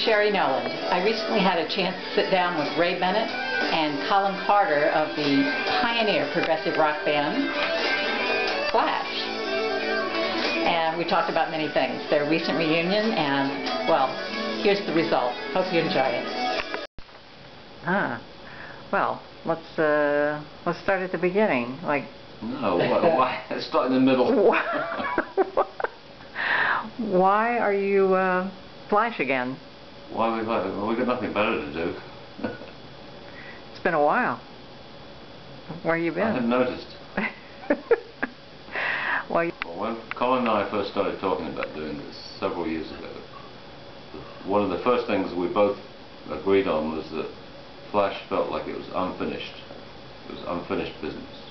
Sherry Noland. I recently had a chance to sit down with Ray Bennett and Colin Carter of the pioneer progressive rock band Flash. And we talked about many things. Their recent reunion and, well, here's the result. Hope you enjoy it. Well, let's start at the beginning. No, why? Let's start in the middle. Why are you Flash again? Why we've got nothing better to do. It's been a while. Where you been? I hadn't noticed. Well, when Colin and I first started talking about doing this several years ago, one of the first things we both agreed on was that Flash felt like it was unfinished. It was unfinished business.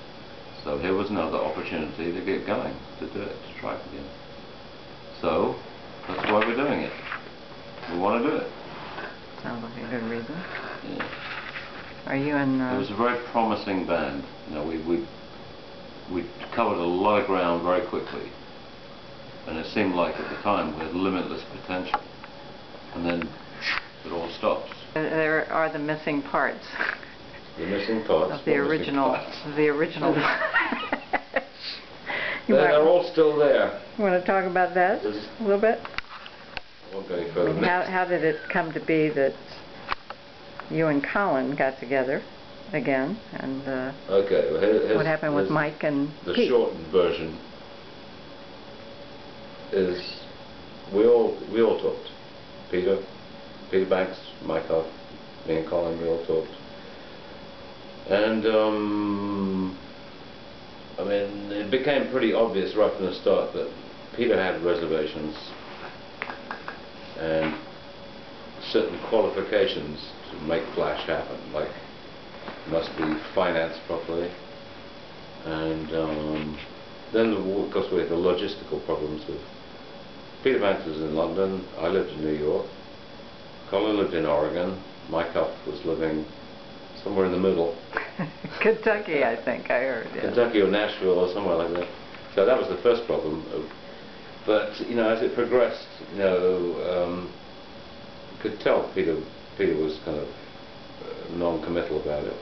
So here was another opportunity to get going, to do it, to try it again. So that's why we're doing it. We want to do it. Sounds like a good reason. Yeah. Are you in? It was a very promising band. You know, we covered a lot of ground very quickly, and it seemed like at the time we had limitless potential. And then it all stops. There are the missing parts. The missing parts of the original. The original. They're all still there. You want to talk about that a little bit? I won't go any further. How did it come to be that you and Colin got together again? And okay, well, what happened with Mike and the Pete? shortened version is we all talked. Peter Banks, Mike Huff, me and Colin, we all talked. And I mean, it became pretty obvious right from the start that Peter had reservations and certain qualifications to make Flash happen, like must be financed properly, and then of course we had the logistical problems with Peter Banks was in London, I lived in New York, Colin lived in Oregon, Mike Huff was living somewhere in the middle. Kentucky, I think I heard. Yeah. Kentucky or Nashville or somewhere like that. So that was the first problem. But you know, as it progressed, you know, you could tell Peter was kind of non-committal about it.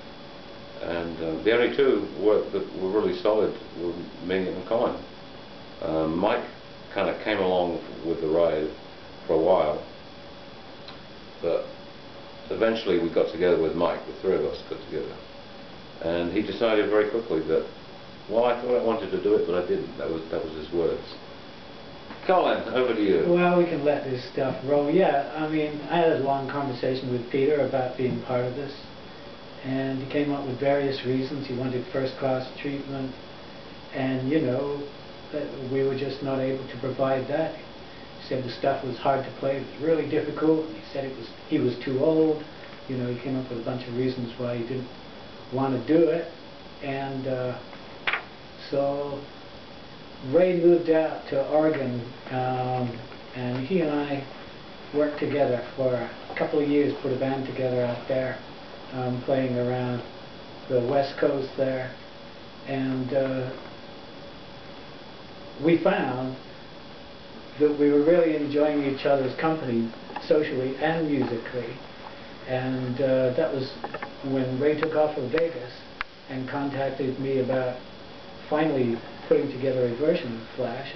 And the only two that were really solid were me and Colin. Mike kind of came along with the ride for a while, but eventually we got together with Mike, the three of us got together, and he decided very quickly that, well, I thought I wanted to do it, but I didn't. That was his words. Colin, over to you. Well, we can let this stuff roll. Yeah, I mean, I had a long conversation with Peter about being part of this, and he came up with various reasons. He wanted first-class treatment, and you know, that we were just not able to provide that. He said the stuff was hard to play, it was really difficult, and he said he was too old. You know, he came up with a bunch of reasons why he didn't want to do it, and so Ray moved out to Oregon, and he and I worked together for a couple of years, put a band together out there, playing around the West Coast there, and we found that we were really enjoying each other's company socially and musically, and that was when Ray took off for Vegas and contacted me about finally putting together a version of Flash.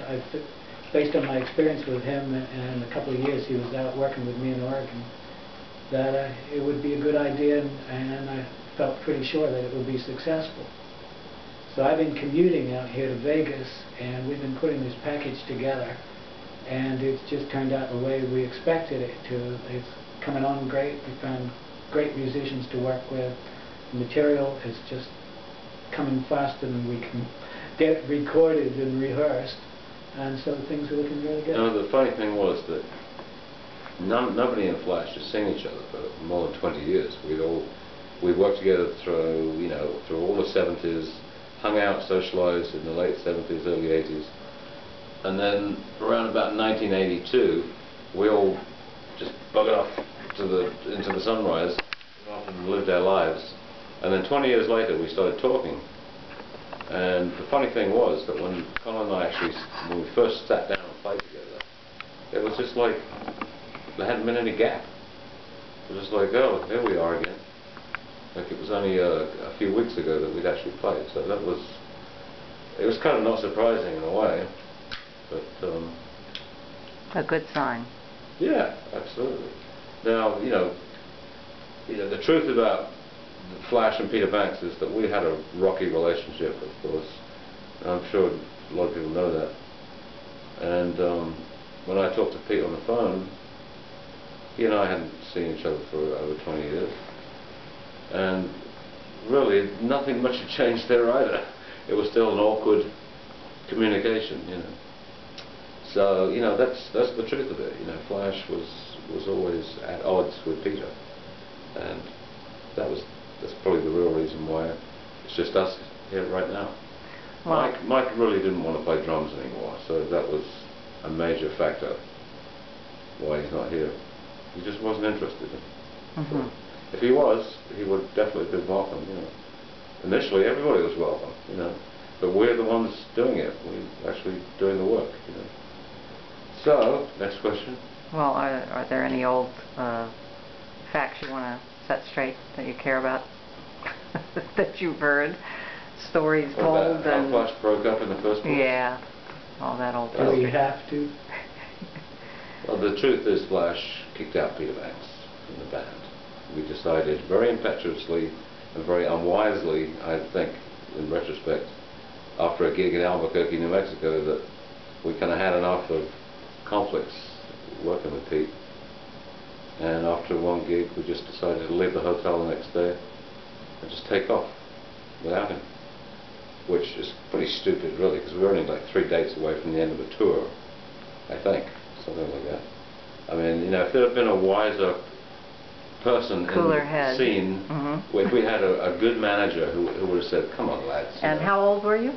Based on my experience with him and a couple of years he was out working with me in Oregon, that it would be a good idea, and I felt pretty sure that it would be successful. So I've been commuting out here to Vegas, and we've been putting this package together, and it's just turned out the way we expected it to. It's coming on great. We found great musicians to work with. The material is just coming faster than we can get recorded and rehearsed, and so things are looking really good. You know, the funny thing was that nobody in Flash has seen each other for more than 20 years. We worked together through, you know, through all the 70s, hung out, socialized in the late 70s, early 80s, and then around about 1982 we all just buggered off into the sunrise, went off and lived our lives, and then 20 years later we started talking. And the funny thing was that when Colin and I when we first sat down and played together, it was just like there hadn't been any gap. It was just like, oh, here we are again. Like it was only a few weeks ago that we'd actually played, so that was, it was kind of not surprising in a way, but A good sign. yeah, absolutely. Now, the truth about Flash and Peter Banks is that we had a rocky relationship, of course. I'm sure a lot of people know that. And when I talked to Pete on the phone, he and I hadn't seen each other for over 20 years. And really, nothing much had changed there either. It was still an awkward communication, So, that's the truth of it. Flash was always at odds with Peter. And that's probably the real reason why it's just us here right now. Well, Mike really didn't want to play drums anymore, so that was a major factor why he's not here. He just wasn't interested in it. Mm-hmm. If he was, he would definitely have been welcome, Initially, everybody was welcome, But we're the ones doing it. We're actually doing the work, So, next question. well, are there any old facts you want to set straight that you care about that you've heard? Stories told How and Flash broke up in the first place? yeah, all that old Do we history. have to? Well, the truth is Flash kicked out Peter Banks from the band. We decided very impetuously and very unwisely, I think, in retrospect, after a gig in Albuquerque, New Mexico, that we kind of had enough of conflicts working with Pete. And after one gig, we just decided to leave the hotel the next day and just take off without him. Which is pretty stupid, really, because we're only like 3 dates away from the end of a tour, I think, something like that. I mean, if there had been a wiser person Cooler in the head. scene, Mm-hmm. if we had a good manager who would have said, come on, lads. And how old were you?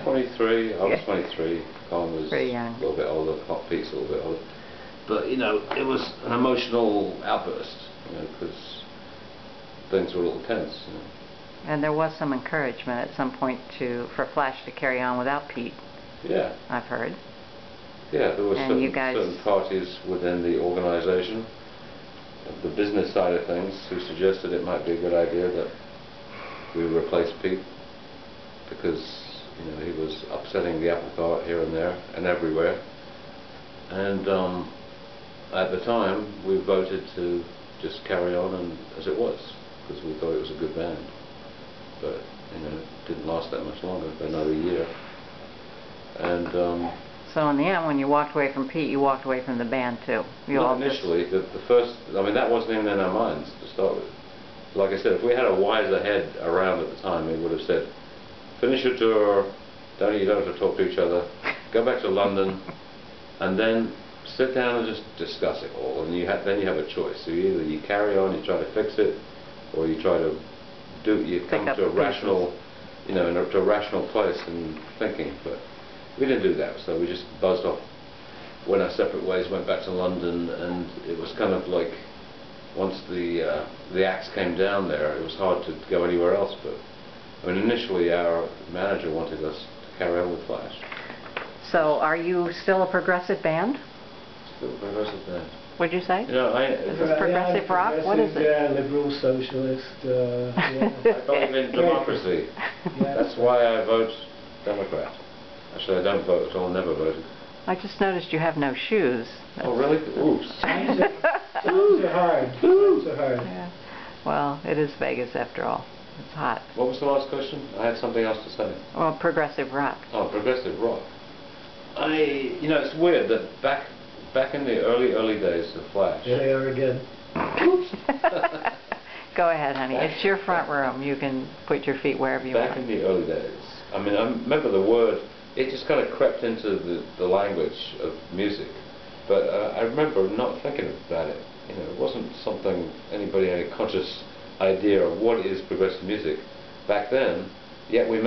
23, I was Yeah. 23, Colin was Pretty young. a little bit older, Pete's a little bit older. But, it was an emotional outburst, because things were a little tense, And there was some encouragement at some point for Flash to carry on without Pete, Yeah. I've heard. Yeah, there were And you guys- certain parties within the organization, the business side of things, who suggested it might be a good idea that we replace Pete because he was upsetting the apple cart here and there and everywhere. And at the time we voted to just carry on and as it was, because we thought it was a good band. But it didn't last that much longer, for another year. And So in the end, when you walked away from Pete, you walked away from the band too. You all not just- initially. The first, that wasn't even in our minds to start with. Like I said, if we had a wiser head around at the time, we would have said, finish your tour, you don't have to talk to each other, go back to London, and then sit down and just discuss it all. And then you have a choice. So either you carry on, you try to fix it, or you try to you come Pick up to a the rational, to a rational place in thinking. But we didn't do that, so we just buzzed off, went our separate ways, went back to London, and it was kind of like, once the axe came down there, it was hard to go anywhere else. But I mean, initially our manager wanted us to carry on with Flash. So are you still a progressive band? Still a progressive band. What'd you say? Is this Yeah, progressive rock? What is it? Yeah, liberal, socialist. Yeah. I believe in democracy. Yeah. That's why I vote Democrat. Actually, I don't vote at all, never voted. I just noticed you have no shoes. Oh, really? Oops. Times are hard. Times are hard. Yeah. Well, it is Vegas after all. It's hot. What was the last question? I had something else to say. Well, progressive rock. Oh, progressive rock. It's weird that back in the early days of Flash. Here they are again. Go ahead, honey. It's your front room. You can put your feet wherever you Back want. in the early days. I mean, I remember the word, it just kind of crept into the language of music. But I remember not thinking about it. It wasn't something anybody had a conscious idea of what is progressive music back then. Yet we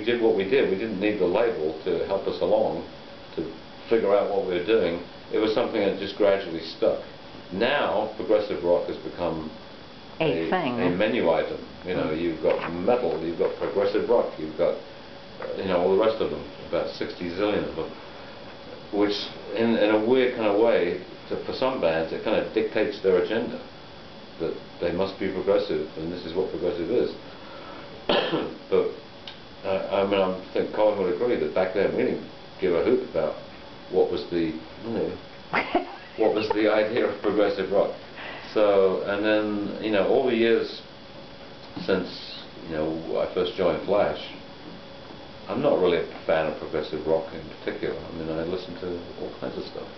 did what we did. We didn't need the label to help us along to figure out what we were doing. It was something that just gradually stuck. Now, progressive rock has become A thing. a menu item. You've got metal, you've got progressive rock, you've got all the rest of them, about 60 zillion of them, which in a weird kind of way, for some bands, it kind of dictates their agenda. that they must be progressive, and this is what progressive is. But I mean, I think Colin would agree that back then we didn't give a hoot about what was the, you know, what was the idea of progressive rock. So, and then, you know, all the years since, you know, I first joined Flash, I'm not really a fan of progressive rock in particular. I mean, I listen to all kinds of stuff.